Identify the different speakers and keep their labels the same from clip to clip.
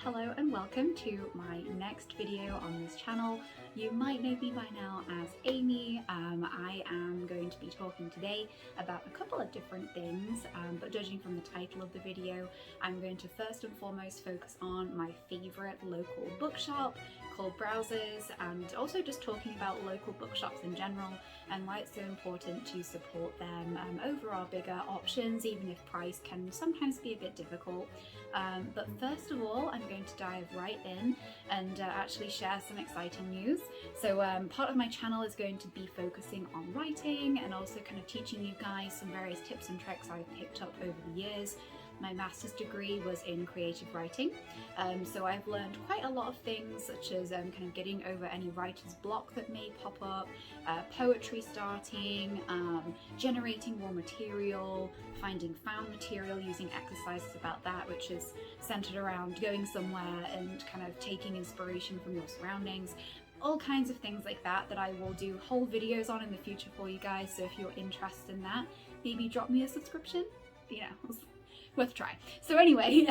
Speaker 1: Hello and welcome to my next video on this channel. You might know me by now as Amy. I am going to be talking today about a couple of different things, but judging from the title of the video, I'm going to first and foremost focus on my favourite local bookshop called Browsers, and also just talking about local bookshops in general and why it's so important to support them over our bigger options, even if price can sometimes be a bit difficult. But first of all, I'm going to dive right in and actually share some exciting news. So part of my channel is going to be focusing on writing and also kind of teaching you guys some various tips and tricks I've picked up over the years. My master's degree was in creative writing, so I've learned quite a lot of things, such as kind of getting over any writer's block that may pop up, poetry starting, generating raw material, finding found material, using exercises about that, which is centered around going somewhere and kind of taking inspiration from your surroundings. All kinds of things like that that I will do whole videos on in the future for you guys, so if you're interested in that, maybe drop me a subscription, you know. Worth a try. So anyway,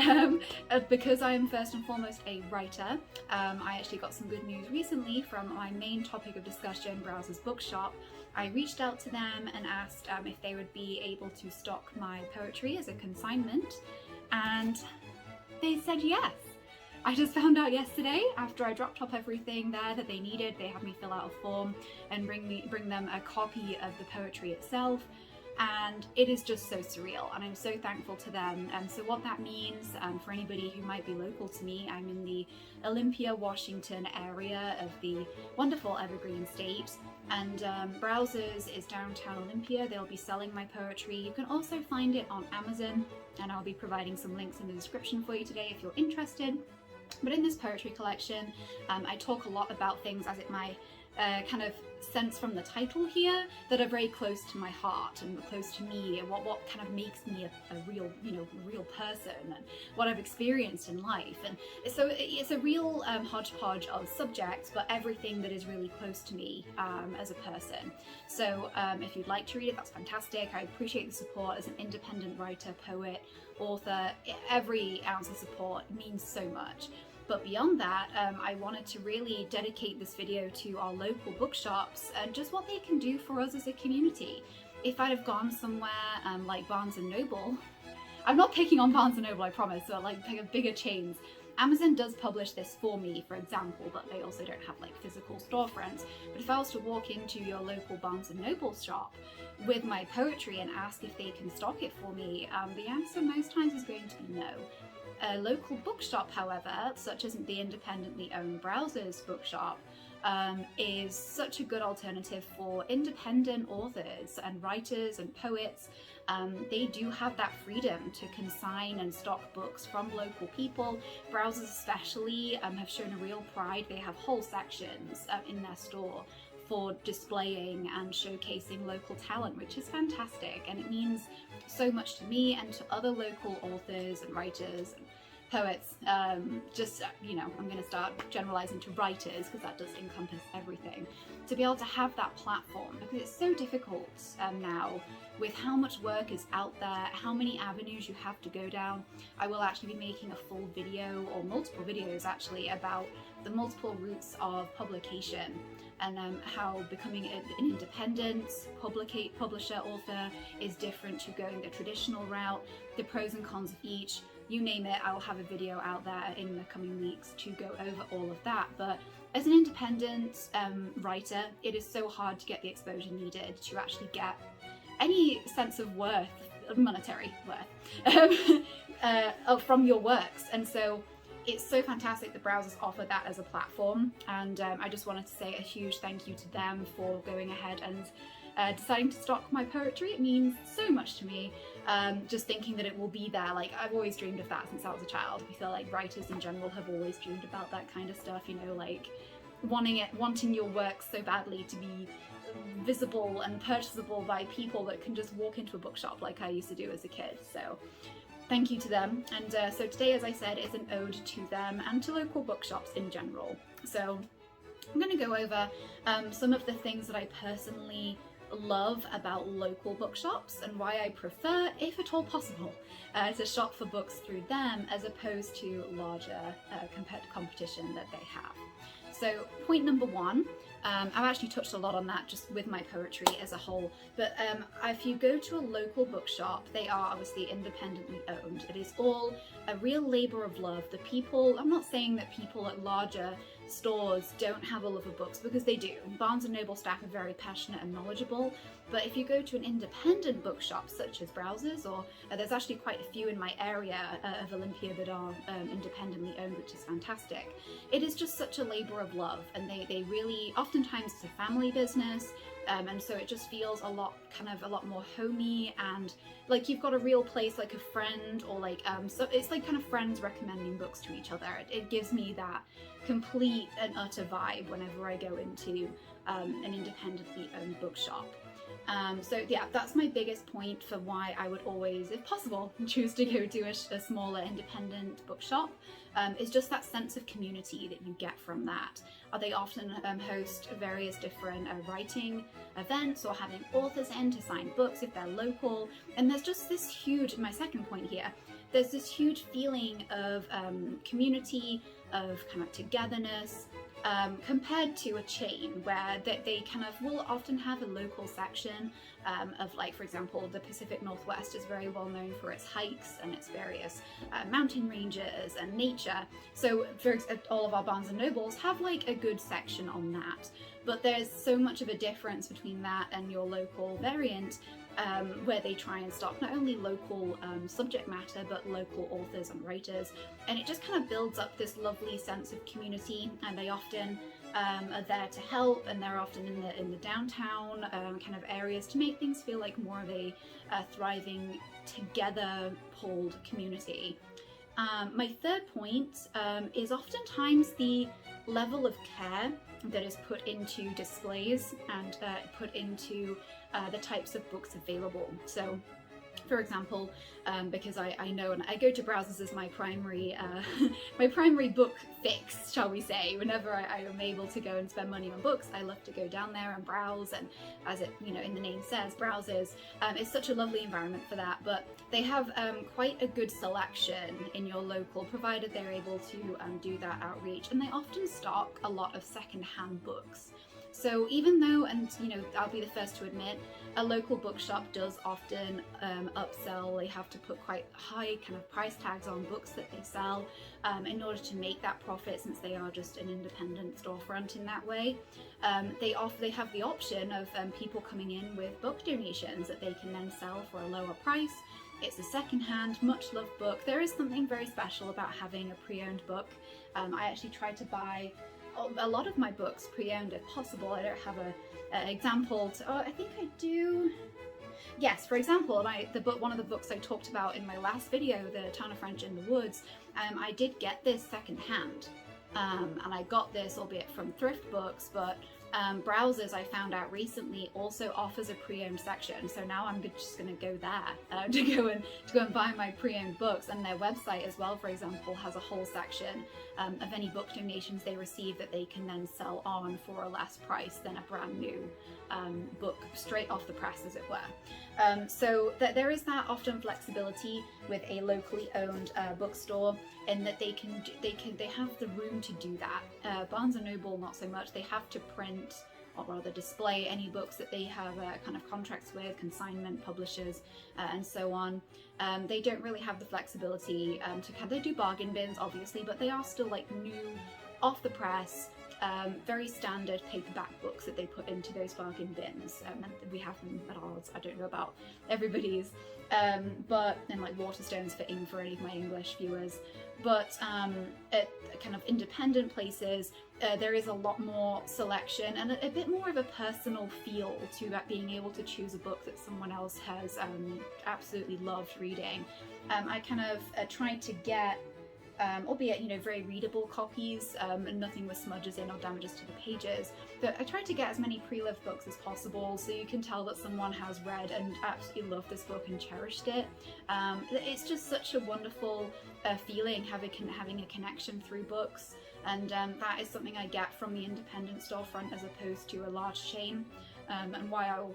Speaker 1: because I am first and foremost a writer, I actually got some good news recently from my main topic of discussion, Browsers Bookshop. I reached out to them and asked if they would be able to stock my poetry as a consignment, and they said yes. I just found out yesterday, after I dropped off everything there that they needed. They had me fill out a form and bring them a copy of the poetry itself. And it is just so surreal, and I'm so thankful to them. And so what that means for anybody who might be local to me, I'm in the Olympia, Washington area of the wonderful Evergreen State, and Browsers is downtown Olympia. They'll be selling my poetry. You can also find it on Amazon, and I'll be providing some links in the description for you today if you're interested. But in this poetry collection, I talk a lot about things, as it might kind of sense from the title here, that are very close to my heart and close to me, and what kind of makes me a real, real person, and what I've experienced in life. And so it's a real hodgepodge of subjects, but everything that is really close to me as a person. So if you'd like to read it, that's fantastic. I appreciate the support as an independent writer, poet, author. Every ounce of support means so much. But beyond that, I wanted to really dedicate this video to our local bookshops and just what they can do for us as a community. If I'd have gone somewhere like Barnes & Noble, I'm not picking on Barnes & Noble, I promise, so like bigger chains. Amazon does publish this for me, for example, but they also don't have like physical storefronts. But if I was to walk into your local Barnes & Noble shop with my poetry and ask if they can stock it for me, the answer most times is going to be no. A local bookshop, however, such as the independently owned Browsers Bookshop, is such a good alternative for independent authors and writers and poets. They do have that freedom to consign and stock books from local people. Browsers especially have shown a real pride. They have whole sections in their store for displaying and showcasing local talent, which is fantastic, and it means so much to me and to other local authors and writers and poets. I'm going to start generalizing to writers, because that does encompass everything, to be able to have that platform, because it's so difficult now with how much work is out there, how many avenues you have to go down. I will actually be making a full video, or multiple videos actually, about the multiple routes of publication and how becoming an independent publisher, author is different to going the traditional route, the pros and cons of each. You name it, I will have a video out there in the coming weeks to go over all of that. But as an independent writer, it is so hard to get the exposure needed to actually get any sense of worth, monetary worth, from your works. And so it's so fantastic that Browsers offer that as a platform, and I just wanted to say a huge thank you to them for going ahead and deciding to stock my poetry. It means so much to me. Just thinking that it will be there, like I've always dreamed of that since I was a child. I feel like writers in general have always dreamed about that kind of stuff, like wanting your work so badly to be visible and purchasable by people that can just walk into a bookshop like I used to do as a kid. So thank you to them. And so today, as I said, is an ode to them and to local bookshops in general. So I'm going to go over some of the things that I personally love about local bookshops and why I prefer, if at all possible, to shop for books through them as opposed to larger competition that they have. So point number one, I've actually touched a lot on that just with my poetry as a whole, but if you go to a local bookshop, they are obviously independently owned. It is all a real labor of love. The people, I'm not saying that people at larger stores don't have a love of books, because they do. Barnes & Noble staff are very passionate and knowledgeable, but if you go to an independent bookshop such as Browser's, or there's actually quite a few in my area of Olympia that are independently owned, which is fantastic. It is just such a labor of love, and they really, oftentimes it's a family business, and so it just feels a lot more homey, and like you've got a real place, like a friend, or like so it's like kind of friends recommending books to each other. It gives me that complete and utter vibe whenever I go into an independently owned bookshop. So yeah, that's my biggest point for why I would always, if possible, choose to go to a smaller independent bookshop, is just that sense of community that you get from that. They often host various different writing events, or having authors in to sign books if they're local, and there's just this huge, my second point here, there's this huge feeling of community, of kind of togetherness, compared to a chain where they kind of will often have a local section of, like, for example, the Pacific Northwest is very well known for its hikes and its various mountain ranges and nature. So for all of our Barnes & Nobles have like a good section on that. But there's so much of a difference between that and your local variant, where they try and stock not only local subject matter, but local authors and writers, and it just kind of builds up this lovely sense of community. And they often are there to help, and they're often in the downtown kind of areas to make things feel like more of a thriving, together pulled community. My third point is oftentimes the level of care that is put into displays and put into the types of books available. So for example, because I know, and I go to Browser's as my primary my primary book fix, shall we say. Whenever I am able to go and spend money on books, I love to go down there and browse, and as it, you know, in the name says, Browser's, it's such a lovely environment for that. But they have quite a good selection in your local, provided they're able to do that outreach, and they often stock a lot of second-hand books. So even though, and you know, I'll be the first to admit, a local bookshop does often upsell, they have to put quite high kind of price tags on books that they sell in order to make that profit, since they are just an independent storefront in that way. They have the option of people coming in with book donations that they can then sell for a lower price. It's a second-hand, much-loved book. There is something very special about having a pre-owned book. I actually tried to buy a lot of my books pre-owned if possible. I don't have an example to, oh, I think I do. Yes, for example, one of the books I talked about in my last video, The Town of French in the Woods, I did get this second-hand. And I got this, albeit from thrift books, but Browser's, I found out recently, also offers a pre-owned section. So now I'm just going to go there to go and buy my pre-owned books. And their website as well, for example, has a whole section of any book donations they receive that they can then sell on for a less price than a brand new book straight off the press, as it were. So there is that often flexibility with a locally owned bookstore, in that they have the room to do that. Barnes & Noble, not so much. They have to print, or rather display, any books that they have kind of contracts with, consignment publishers, and so on. They don't really have the flexibility they do bargain bins, obviously, but they are still like new, off the press, very standard paperback books that they put into those bargain bins. And we have them at ours. I don't know about everybody's, but and like Waterstones for any of my English viewers. But at kind of independent places, there is a lot more selection and a bit more of a personal feel to that, being able to choose a book that someone else has absolutely loved reading. I kind of tried to get, albeit, you know, very readable copies, and nothing with smudges in or damages to the pages. But I tried to get as many pre-loved books as possible, so you can tell that someone has read and absolutely loved this book and cherished it. It's just such a wonderful feeling having a connection through books, and that is something I get from the independent storefront as opposed to a large chain. and why I'll,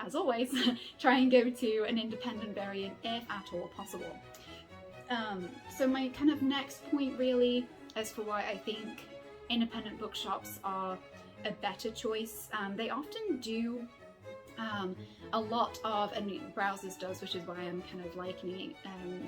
Speaker 1: as always, try and go to an independent variant if at all possible. So my kind of next point really as for why I think independent bookshops are a better choice. They often do a lot of, and Browsers does, which is why I'm kind of likening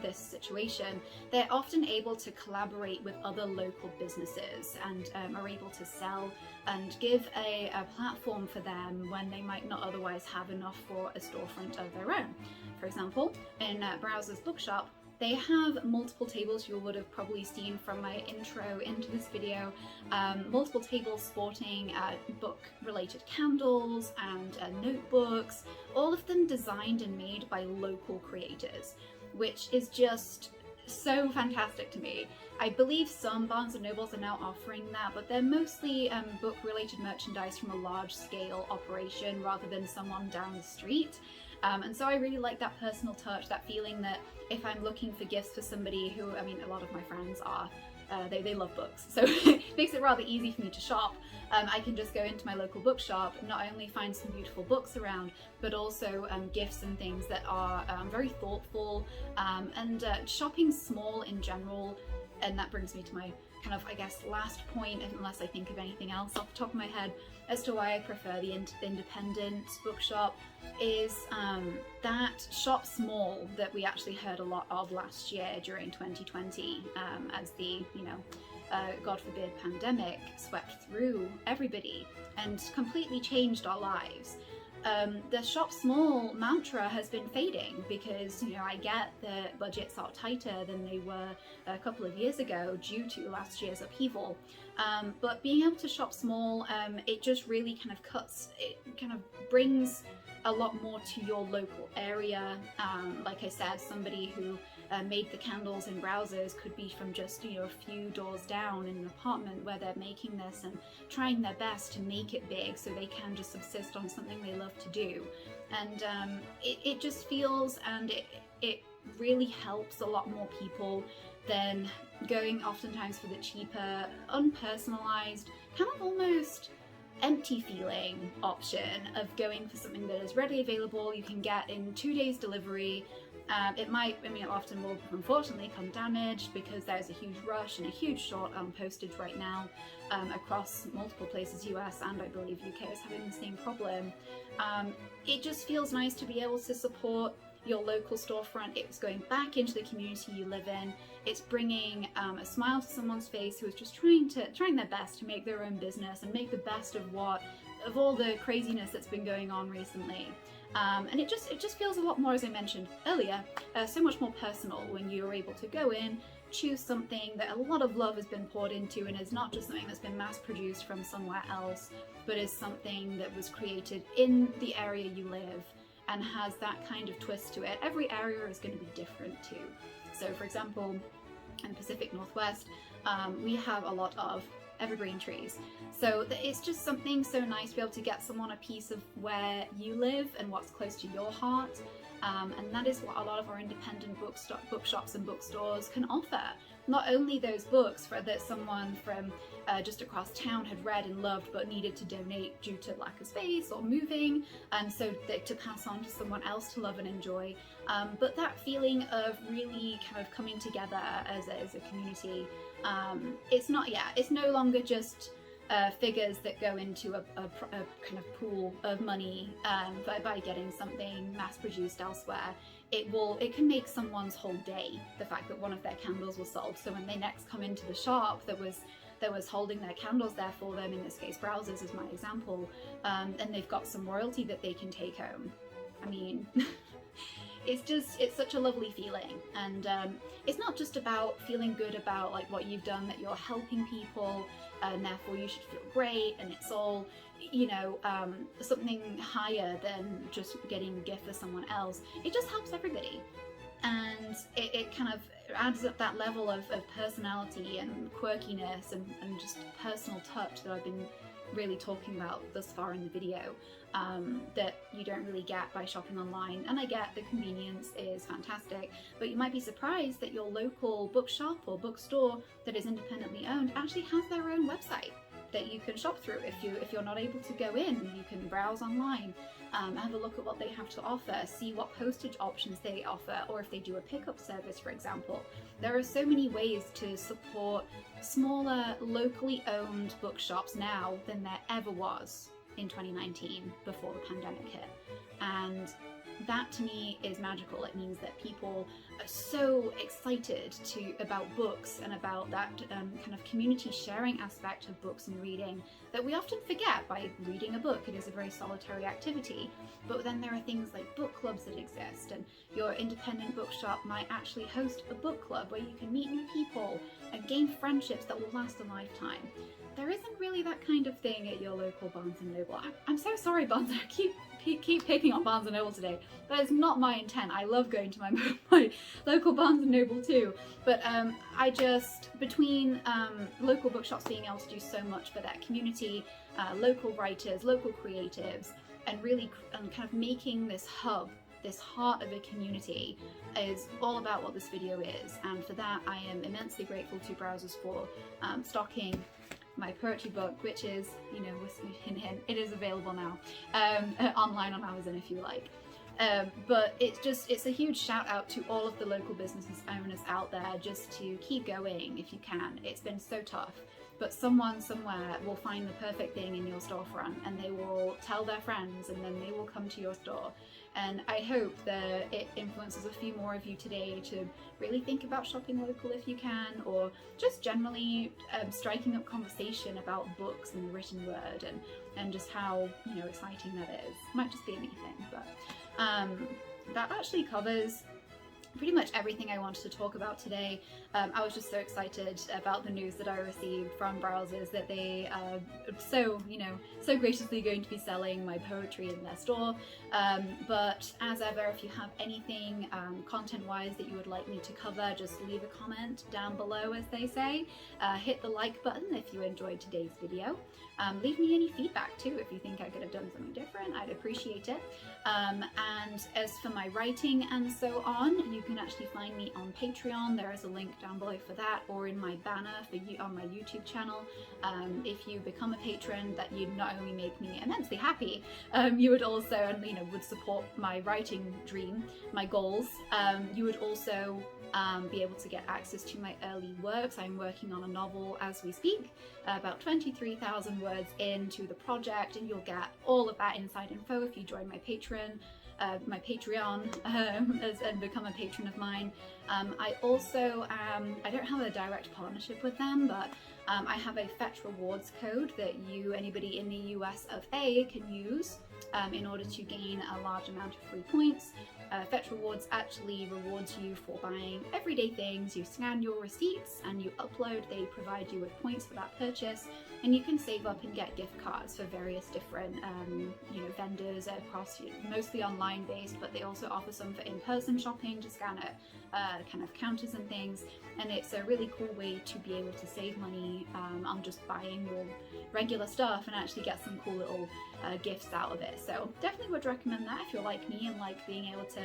Speaker 1: this situation, they're often able to collaborate with other local businesses and are able to sell and give a platform for them when they might not otherwise have enough for a storefront of their own. For example, in Browsers Bookshop, they have multiple tables. You would have probably seen from my intro into this video, multiple tables sporting book-related candles and notebooks, all of them designed and made by local creators, which is just so fantastic to me. I believe some Barnes & Nobles are now offering that, but they're mostly book-related merchandise from a large-scale operation rather than someone down the street. And so I really like that personal touch, that feeling that if I'm looking for gifts for somebody who, I mean, a lot of my friends are, they love books, so it makes it rather easy for me to shop. I can just go into my local bookshop and not only find some beautiful books around, but also gifts and things that are very thoughtful, and shopping small in general. And that brings me to my kind of, I guess, last point, unless I think of anything else off the top of my head, as to why I prefer the independent bookshop, is that shop small that we actually heard a lot of last year during 2020 as the, God forbid, pandemic swept through everybody and completely changed our lives. The shop small mantra has been fading because, I get that budgets are tighter than they were a couple of years ago due to last year's upheaval. But being able to shop small, it just really kind of brings a lot more to your local area. Like I said, somebody who made the candles in Browsers could be from just a few doors down in an apartment where they're making this and trying their best to make it big so they can just subsist on something they love to do. And it just feels, and it really helps a lot more people than going oftentimes for the cheaper, unpersonalized, kind of almost empty feeling option of going for something that is readily available, you can get in 2 days delivery. It often will unfortunately come damaged because there's a huge rush and a huge short on postage right now across multiple places. US and I believe UK is having the same problem. It just feels nice to be able to support your local storefront. It's going back into the community you live in. It's bringing a smile to someone's face who is just trying their best to make their own business and make the best of all the craziness that's been going on recently. And it just feels a lot more, as I mentioned earlier, so much more personal when you're able to go in, choose something that a lot of love has been poured into and is not just something that's been mass produced from somewhere else, but is something that was created in the area you live and has that kind of twist to it. Every area is going to be different too. So for example, in Pacific Northwest, we have a lot of evergreen trees. So it's just something so nice to be able to get someone a piece of where you live and what's close to your heart. And that is what a lot of our independent bookshops and bookstores can offer. Not only those books that someone from just across town had read and loved but needed to donate due to lack of space or moving, so that to pass on to someone else to love and enjoy, but that feeling of really kind of coming together as a community. It's no longer just figures that go into a kind of pool of money by getting something mass produced elsewhere. It can make someone's whole day, the fact that one of their candles was sold. So when they next come into the shop that was holding their candles there for them, in this case Browsers is my example, and they've got some royalty that they can take home. I mean, it's such a lovely feeling. And it's not just about feeling good about like what you've done, that you're helping people and therefore you should feel great, and it's all, something higher than just getting a gift for someone else. It just helps everybody, and it kind of adds up that level of personality and quirkiness and just personal touch that I've been really talking about thus far in the video, that you don't really get by shopping online. And I get the convenience is fantastic, but you might be surprised that your local bookshop or bookstore that is independently owned actually has their own website. that you can shop through. If you're not able to go in, you can browse online, have a look at what they have to offer, see what postage options they offer, or if they do a pickup service, for example. There are so many ways to support smaller, locally owned bookshops now than there ever was in 2019 before the pandemic hit. And that to me is magical. It means that people are so excited about books and about that kind of community sharing aspect of books and reading that we often forget by reading a book. It is a very solitary activity. But then there are things like book clubs that exist, and your independent bookshop might actually host a book club where you can meet new people and gain friendships that will last a lifetime. There isn't really that kind of thing at your local Barnes & Noble. I'm so sorry, Barnes. I keep picking on Barnes & Noble today. That is not my intent. I love going to my local Barnes & Noble too. But between local bookshops being able to do so much for their community, local writers, local creatives, and really kind of making this hub, this heart of a community, is all about what this video is. And for that, I am immensely grateful to Browsers for stocking my poetry book, which is, hint hint, it is available now online on Amazon if you like. But it's a huge shout out to all of the local businesses owners out there, just to keep going if you can. It's been so tough, but someone somewhere will find the perfect thing in your storefront, and they will tell their friends, and then they will come to your store. And I hope that it influences a few more of you today to really think about shopping local if you can, or just generally striking up conversation about books and the written word, and just how exciting that is. Might just be a me thing, but that actually covers pretty much everything I wanted to talk about today. I was just so excited about the news that I received from Browsers that they are so graciously going to be selling my poetry in their store. But as ever, if you have anything content-wise that you would like me to cover, just leave a comment down below, as they say. Hit the like button if you enjoyed today's video. Leave me any feedback too if you think I could have done something different. I'd appreciate it. And as for my writing and so on, you can actually find me on Patreon. There is a link down below for that, or in my banner on my YouTube channel. If you become a patron, that you'd not only make me immensely happy, you would also, would support my writing dream, my goals. You would also be able to get access to my early works. I'm working on a novel as we speak, about 23,000 words into the project, and you'll get all of that inside info if you join my Patreon and become a patron of mine. I also I don't have a direct partnership with them, but I have a Fetch Rewards code that anybody in the US of A can use in order to gain a large amount of free points. Fetch Rewards actually rewards you for buying everyday things. You scan your receipts and you upload, they provide you with points for that purchase, and you can save up and get gift cards for various different vendors across, mostly online based, but they also offer some for in-person shopping to scan at kind of counters and things. And it's a really cool way to be able to save money on just buying your regular stuff and actually get some cool little gifts out of it. So definitely would recommend that if you're like me and like being able to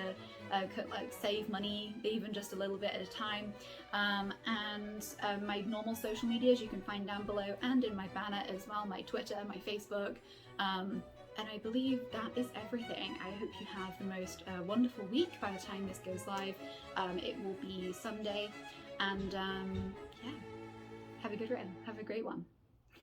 Speaker 1: save money even just a little bit at a time. My normal social medias you can find down below and in my banner as well, my Twitter, my Facebook. And I believe that is everything. I hope you have the most wonderful week by the time this goes live. It will be Sunday, and yeah, have a good one. Have a great one.